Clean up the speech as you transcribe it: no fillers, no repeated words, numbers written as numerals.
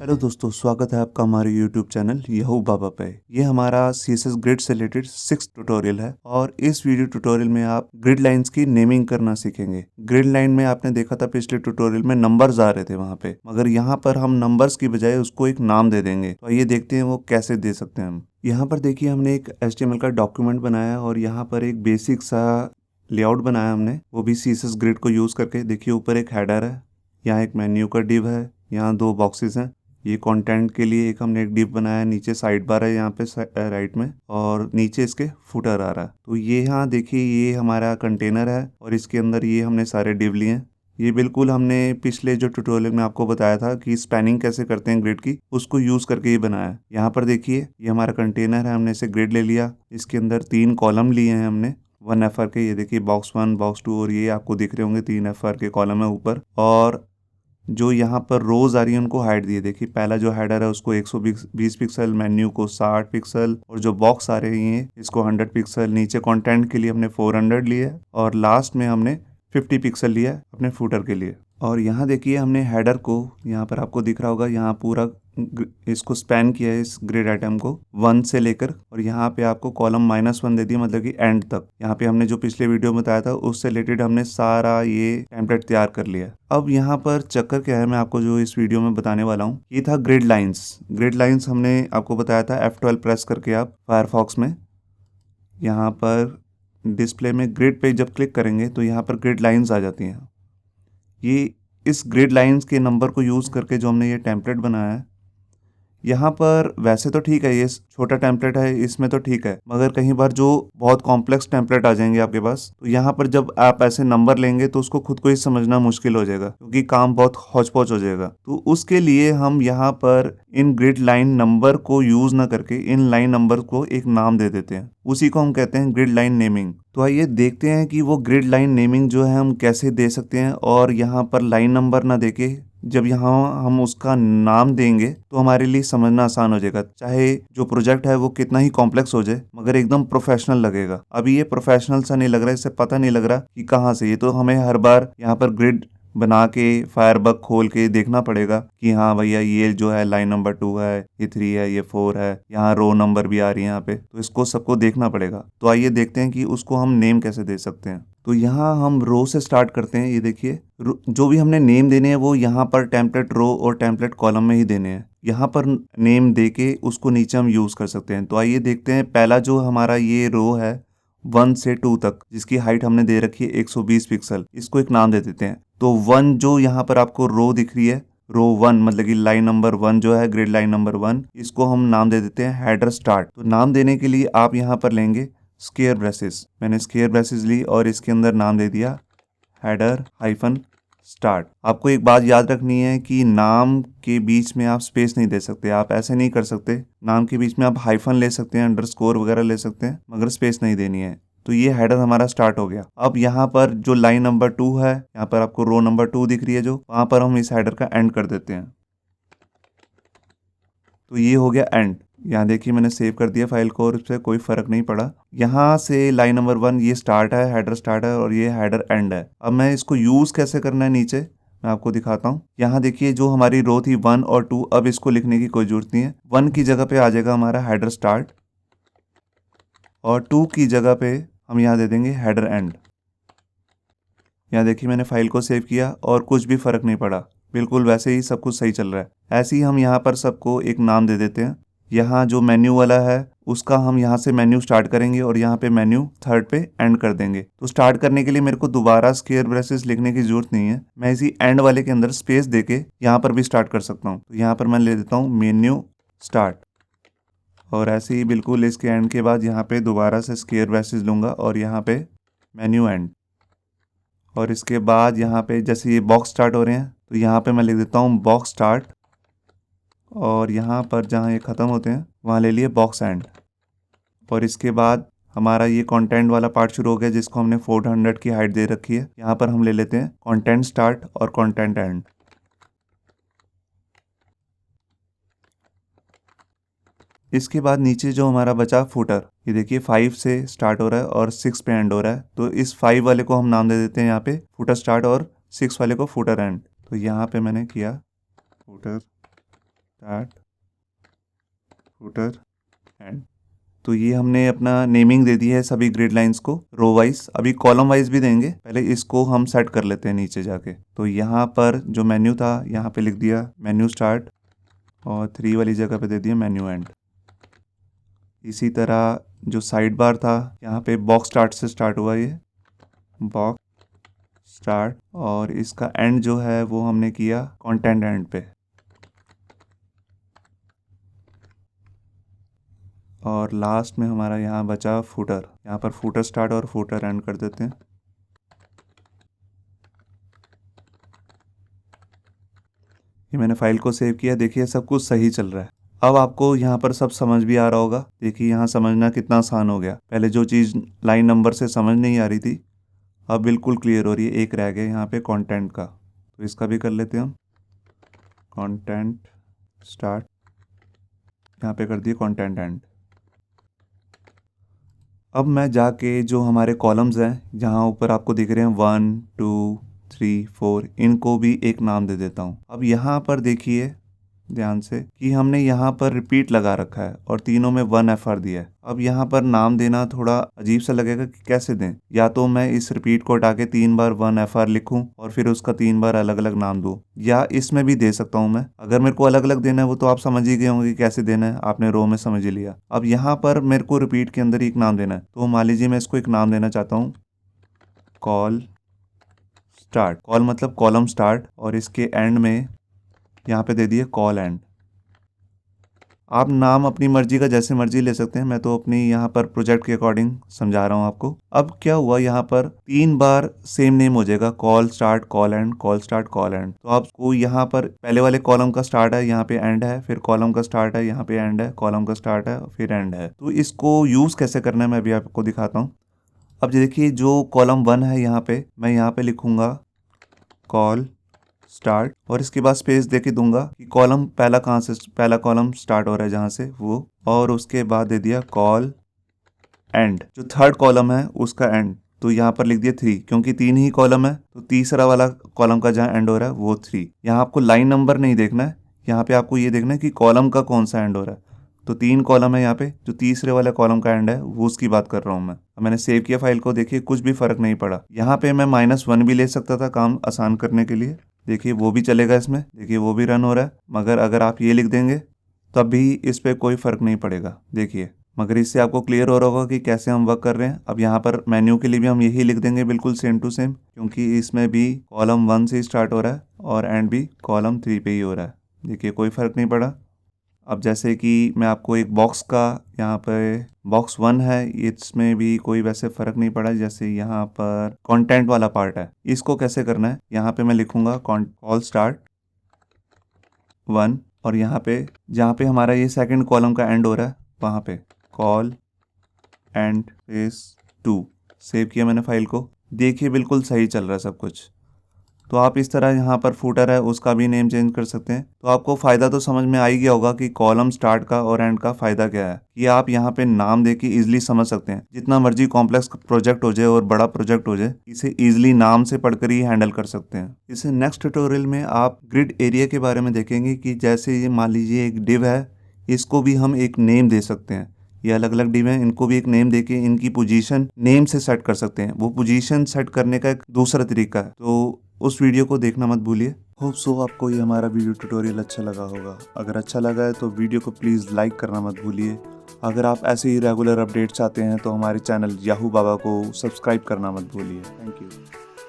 Hello दोस्तों, स्वागत है आपका हमारे YouTube चैनल यहू बाबा पे। ये हमारा CSS ग्रिड से रिलेटेड 6th ट्यूटोरियल है और इस वीडियो ट्यूटोरियल में आप ग्रिड लाइंस की नेमिंग करना सीखेंगे। ग्रिड लाइन में आपने देखा था पिछले ट्यूटोरियल में नंबर्स आ रहे थे वहाँ पे, मगर यहाँ पर हम नंबर्स की बजाय उसको एक नाम दे देंगे। तो आइए देखते हैं वो कैसे दे सकते हैं हम। यहाँ पर देखिए हमने एक HTML का डॉक्यूमेंट बनाया और यहाँ पर एक बेसिक सा लेआउट बनाया हमने, वो भी CSS ग्रिड को यूज़ करके। देखिए ऊपर एक हेडर है, यहाँ एक मेन्यू का डिव है, यहाँ 2 बॉक्सेस हैं। ये कंटेंट के लिए एक हमने एक डिव बनाया है, नीचे साइड बार है यहाँ पे राइट में, और नीचे इसके फुटर आ रहा है। तो ये यहाँ देखिए ये हमारा कंटेनर है और इसके अंदर ये हमने सारे डिव लिए हैं। ये बिल्कुल हमने पिछले जो ट्यूटोरियल में आपको बताया था कि स्पैनिंग कैसे करते हैं ग्रिड की, उसको यूज़ करके ये बनाया है। यहाँ पर देखिए ये हमारा कंटेनर है, हमने इसे ग्रिड ले लिया। इसके अंदर 3 कॉलम लिए हैं हमने 1 FR के। ये देखिए बॉक्स 1, बॉक्स 2 और ये आपको दिख रहे होंगे 3 FR के कॉलम है ऊपर। और जो यहाँ पर रोज आ रही है उनको हाइट दिए। देखिए पहला जो हेडर है उसको 120 पिक्सल, मेन्यू को 60 पिक्सल, और जो बॉक्स आ रही हैं इसको 100 पिक्सल। नीचे कंटेंट के लिए हमने 400 लिया और लास्ट में हमने 50 पिक्सल लिया अपने फुटर के लिए। और यहाँ देखिए हमने हेडर को, यहाँ पर आपको दिख रहा होगा, यहाँ पूरा इसको स्पैन किया है इस ग्रिड आइटम को 1 से लेकर, और यहाँ पे आपको कॉलम -1 दे दिया, मतलब कि एंड तक। यहाँ पे हमने जो पिछले वीडियो में बताया था उससे रिलेटेड हमने सारा ये टेम्पलेट तैयार कर लिया। अब यहाँ पर चक्कर क्या है, मैं आपको जो इस वीडियो में बताने वाला हूँ, ये था ग्रिड लाइंस। ग्रिड लाइंस हमने आपको बताया था F12 प्रेस करके आप फायरफॉक्स में, यहाँ पर डिस्प्ले में ग्रिड पे जब क्लिक करेंगे तो यहाँ पर ग्रिड लाइंस आ जाती हैं। ये इस ग्रिड लाइंस के नंबर को यूज़ करके जो हमने ये टेम्पलेट बनाया है, यहाँ पर वैसे तो ठीक है, ये छोटा टेम्पलेट है इसमें तो ठीक है, मगर कहीं बार जो बहुत कॉम्प्लेक्स टेम्पलेट आ जाएंगे आपके पास, तो यहाँ पर जब आप ऐसे नंबर लेंगे तो उसको खुद को ही समझना मुश्किल हो जाएगा, क्योंकि काम बहुत हौच पौच हो जाएगा। तो उसके लिए हम यहाँ पर इन ग्रिड लाइन नंबर को यूज ना करके इन लाइन नंबर को एक नाम दे देते हैं, उसी को हम कहते हैं ग्रिड लाइन नेमिंग। तो आइए देखते हैं कि वो ग्रिड लाइन नेमिंग जो है हम कैसे दे सकते हैं। और यहाँ पर लाइन नंबर ना देके जब यहाँ हम उसका नाम देंगे तो हमारे लिए समझना आसान हो जाएगा, चाहे जो प्रोजेक्ट है वो कितना ही कॉम्प्लेक्स हो जाए, मगर एकदम प्रोफेशनल लगेगा। अभी ये प्रोफेशनल सा नहीं लग रहा, इससे पता नहीं लग रहा कि कहाँ से। ये तो हमें हर बार यहाँ पर ग्रिड बना के फायरबग खोल के देखना पड़ेगा कि हाँ भैया ये जो है लाइन नंबर 2 है, ये 3 है, ये 4 है, यहाँ रो नंबर भी आ रही है यहाँ पे, तो इसको सबको देखना पड़ेगा। तो आइए देखते हैं कि उसको हम नेम कैसे दे सकते हैं। तो यहाँ हम रो से स्टार्ट करते हैं। ये देखिए जो भी हमने नेम देने हैं वो यहाँ पर टेम्पलेट रो और टेम्पलेट कॉलम में ही देने हैं। यहाँ पर नेम दे के उसको नीचे हम यूज़ कर सकते हैं। तो आइए देखते हैं। पहला जो हमारा ये रो है 1 से 2 तक, जिसकी हाइट हमने दे रखी है 120 पिक्सल, इसको एक नाम दे देते हैं। तो 1 जो यहाँ पर आपको रो दिख रही है, रो 1 मतलब कि लाइन नंबर 1 जो है ग्रिड लाइन नंबर 1, इसको हम नाम दे देते हैं हेडर स्टार्ट। तो नाम देने के लिए आप यहाँ पर लेंगे स्क्वायर ब्रेसेस। मैंने स्क्वायर ब्रेसेस ली और इसके अंदर नाम दे दिया हेडर हाइफन स्टार्ट। आपको एक बात याद रखनी है कि नाम के बीच में आप स्पेस नहीं दे सकते, आप ऐसे नहीं कर सकते। नाम के बीच में आप हाइफन ले सकते हैं, अंडरस्कोर वगैरह ले सकते हैं, मगर स्पेस नहीं देनी है। तो ये हेडर हमारा स्टार्ट हो गया। अब यहाँ पर जो लाइन नंबर 2 है, यहाँ पर आपको रो नंबर 2 दिख रही है, जो वहाँ पर हम इस हेडर का एंड कर देते हैं। तो ये हो गया एंड। यहाँ देखिए मैंने सेव कर दिया फाइल को और उससे कोई फर्क नहीं पड़ा। यहाँ से लाइन नंबर 1 ये स्टार्ट है, हेडर स्टार्ट है, और ये हेडर एंड है। अब मैं इसको यूज़ कैसे करना है नीचे मैं आपको दिखाता हूँ। यहाँ देखिए जो हमारी रो थी 1 और 2, अब इसको लिखने की कोई जरूरत नहीं है। 1 की जगह पे आ जाएगा हमारा हेडर स्टार्ट और 2 की जगह पे हम यहाँ दे देंगे हेडर एंड। यहाँ देखिए मैंने फाइल को सेव किया और कुछ भी फर्क नहीं पड़ा, बिल्कुल वैसे ही सब कुछ सही चल रहा है। ऐसे ही हम यहाँ पर सबको एक नाम दे देते हैं। यहाँ जो मेन्यू वाला है उसका हम यहाँ से मेन्यू स्टार्ट करेंगे और यहाँ पे मेन्यू 3rd पे एंड कर देंगे। तो स्टार्ट करने के लिए मेरे को दोबारा स्क्वायर ब्रेसेस लिखने की जरूरत नहीं है, मैं इसी एंड वाले के अंदर स्पेस देके यहाँ पर भी स्टार्ट कर सकता हूँ। तो यहाँ पर मैं ले देता हूँ मेन्यू स्टार्ट, और ऐसे ही बिल्कुल इसके एंड के बाद यहाँ पे दोबारा से स्क्वायर ब्रेसेस लूँगा और यहाँ पे मेन्यू एंड। और इसके बाद यहाँ पे जैसे ये बॉक्स स्टार्ट हो रहे हैं तो यहाँ पे मैं लिख देता हूँ बॉक्स स्टार्ट, और यहाँ पर जहाँ ये ख़त्म होते हैं वहाँ ले लिए बॉक्स एंड। और इसके बाद हमारा ये कंटेंट वाला पार्ट शुरू हो गया जिसको हमने 400 की हाइट दे रखी है। यहाँ पर हम ले लेते हैं कंटेंट स्टार्ट और कंटेंट एंड। इसके बाद नीचे जो हमारा बचा फुटर, ये देखिए 5 से स्टार्ट हो रहा है और 6 पे एंड हो रहा है। तो इस 5 वाले को हम नाम दे देते हैं यहाँ पे फुटर स्टार्ट और 6 वाले को फुटर एंड। तो यहाँ पे मैंने किया फुटर। Start, footer, and. तो ये हमने अपना नेमिंग दे दी है सभी ग्रिड लाइंस को रो वाइज। अभी कॉलम वाइज भी देंगे, पहले इसको हम सेट कर लेते हैं नीचे जाके। तो यहाँ पर जो मेन्यू था यहाँ पे लिख दिया मेन्यू स्टार्ट और 3 वाली जगह पे दे दिया मेन्यू एंड। इसी तरह जो साइड बार था यहाँ पे बॉक्स स्टार्ट से स्टार्ट हुआ, ये बॉक्स स्टार्ट, और इसका एंड जो है वो हमने किया कंटेंट एंड पे। और लास्ट में हमारा यहाँ बचा फुटर, यहाँ पर फुटर स्टार्ट और फुटर एंड कर देते हैं। ये मैंने फाइल को सेव किया, देखिए सब कुछ सही चल रहा है। अब आपको यहाँ पर सब समझ भी आ रहा होगा। देखिए यहाँ समझना कितना आसान हो गया। पहले जो चीज़ लाइन नंबर से समझ नहीं आ रही थी अब बिल्कुल क्लियर हो रही है। एक रह गया यहाँ पे कंटेंट का, तो इसका भी कर लेते हैं हम। कंटेंट स्टार्ट, यहाँ पे कर दिए कंटेंट एंड। अब मैं जाके जो हमारे कॉलम्स हैं जहाँ ऊपर आपको दिख रहे हैं 1 2 3 4, इनको भी एक नाम दे देता हूँ। अब यहाँ पर देखिए ध्यान से कि हमने यहाँ पर रिपीट लगा रखा है और तीनों में 1 FR दिया है। अब यहाँ पर नाम देना थोड़ा अजीब सा लगेगा कि कैसे दें। या तो मैं इस रिपीट को हटा के 3 बार 1 FR लिखूं और फिर उसका 3 बार अलग अलग नाम दूं, या इसमें भी दे सकता हूं मैं। अगर मेरे को अलग अलग देना है वो तो आप समझ ही गए होंगे कि कैसे देना है, आपने रो में समझ ही लिया। अब यहाँ पर मेरे को रिपीट के अंदर एक नाम देना है, तो मान लीजिए मैं इसको एक नाम देना चाहता हूँ कॉल स्टार्ट। कॉल मतलब कॉलम स्टार्ट, और इसके एंड में यहाँ पे दे दिए कॉल एंड। आप नाम अपनी मर्जी का जैसे मर्जी ले सकते हैं, मैं तो अपनी यहाँ पर प्रोजेक्ट के अकॉर्डिंग समझा रहा हूँ आपको। अब क्या हुआ, यहाँ पर 3 बार सेम नेम हो जाएगा, call start call and, call start call and. तो आपको यहाँ पर पहले वाले कॉलम का स्टार्ट है, यहाँ पे एंड है, फिर कॉलम का स्टार्ट है, यहाँ पे एंड है, कॉलम का स्टार्ट है, फिर एंड है। तो इसको यूज़ कैसे करना है मैं अभी आपको दिखाता हूँ। अब देखिए जो कॉलम 1 है यहाँ पे, मैं यहाँ पे लिखूंगा कॉल स्टार्ट और इसके बाद स्पेस दे के दूंगा कि कॉलम पहला कहाँ से, पहला कॉलम स्टार्ट हो रहा है जहाँ से वो, और उसके बाद दे दिया कॉल एंड, जो थर्ड कॉलम है उसका एंड। तो यहाँ पर लिख दिया 3, क्योंकि 3 ही कॉलम है तो तीसरा वाला कॉलम का जहाँ एंड हो रहा है वो 3। यहाँ आपको लाइन नंबर नहीं देखना है, यहाँ पे आपको ये देखना है कि कॉलम का कौन सा एंड हो रहा है। तो 3 कॉलम है यहाँ पे, जो तीसरे वाले कॉलम का एंड है वो उसकी बात कर रहा हूँ मैं। अब मैंने सेव किया फाइल को, देखिए कुछ भी फर्क नहीं पड़ा। यहाँ पे मैं -1 भी ले सकता था काम आसान करने के लिए, देखिए वो भी चलेगा इसमें, देखिए वो भी रन हो रहा है। मगर अगर आप ये लिख देंगे तब भी इस पे कोई फ़र्क नहीं पड़ेगा, देखिए। मगर इससे आपको क्लियर हो रहा होगा कि कैसे हम वर्क कर रहे हैं। अब यहाँ पर मेन्यू के लिए भी हम यही लिख देंगे बिल्कुल सेम टू सेम, क्योंकि इसमें भी कॉलम 1 से स्टार्ट हो रहा है और एंड भी कॉलम 3 पे ही हो रहा है, देखिए कोई फ़र्क नहीं पड़ा। अब जैसे कि मैं आपको एक बॉक्स का, यहाँ पर बॉक्स 1 है, इसमें भी कोई वैसे फ़र्क नहीं पड़ा। जैसे यहाँ पर कंटेंट वाला पार्ट है, इसको कैसे करना है, यहाँ पे मैं लिखूंगा कॉल स्टार्ट 1, और यहाँ पे जहाँ पे हमारा ये सेकंड कॉलम का एंड हो रहा है वहाँ पे कॉल एंड स्पेस 2। सेव किया मैंने फाइल को, देखिए बिल्कुल सही चल रहा है सब कुछ। तो आप इस तरह यहाँ पर फुटर है उसका भी नेम चेंज कर सकते हैं। तो आपको फ़ायदा तो समझ में आ ही गया होगा कि कॉलम स्टार्ट का और एंड का फ़ायदा क्या है, कि आप यहाँ पे नाम दे के ईजिली समझ सकते हैं। जितना मर्जी कॉम्प्लेक्स प्रोजेक्ट हो जाए और बड़ा प्रोजेक्ट हो जाए, इसे ईजिली नाम से पढ़कर ही हैंडल कर सकते हैं। इसे नेक्स्ट ट्यूटोरियल में आप ग्रिड एरिया के बारे में देखेंगे कि जैसे ये मान लीजिए एक डिव है, इसको भी हम एक नेम दे सकते हैं। ये अलग अलग डिव हैं, इनको भी एक नेम देके इनकी पोजीशन नेम से सेट कर सकते हैं। वो पोजीशन सेट करने का एक दूसरा तरीका है, तो उस वीडियो को देखना मत भूलिए। होप सो आपको ये हमारा वीडियो ट्यूटोरियल अच्छा लगा होगा। अगर अच्छा लगा है तो वीडियो को प्लीज़ लाइक करना मत भूलिए। अगर आप ऐसे ही रेगुलर अपडेट्स चाहते हैं तो हमारे चैनल याहू बाबा को सब्सक्राइब करना मत भूलिए। Thank you.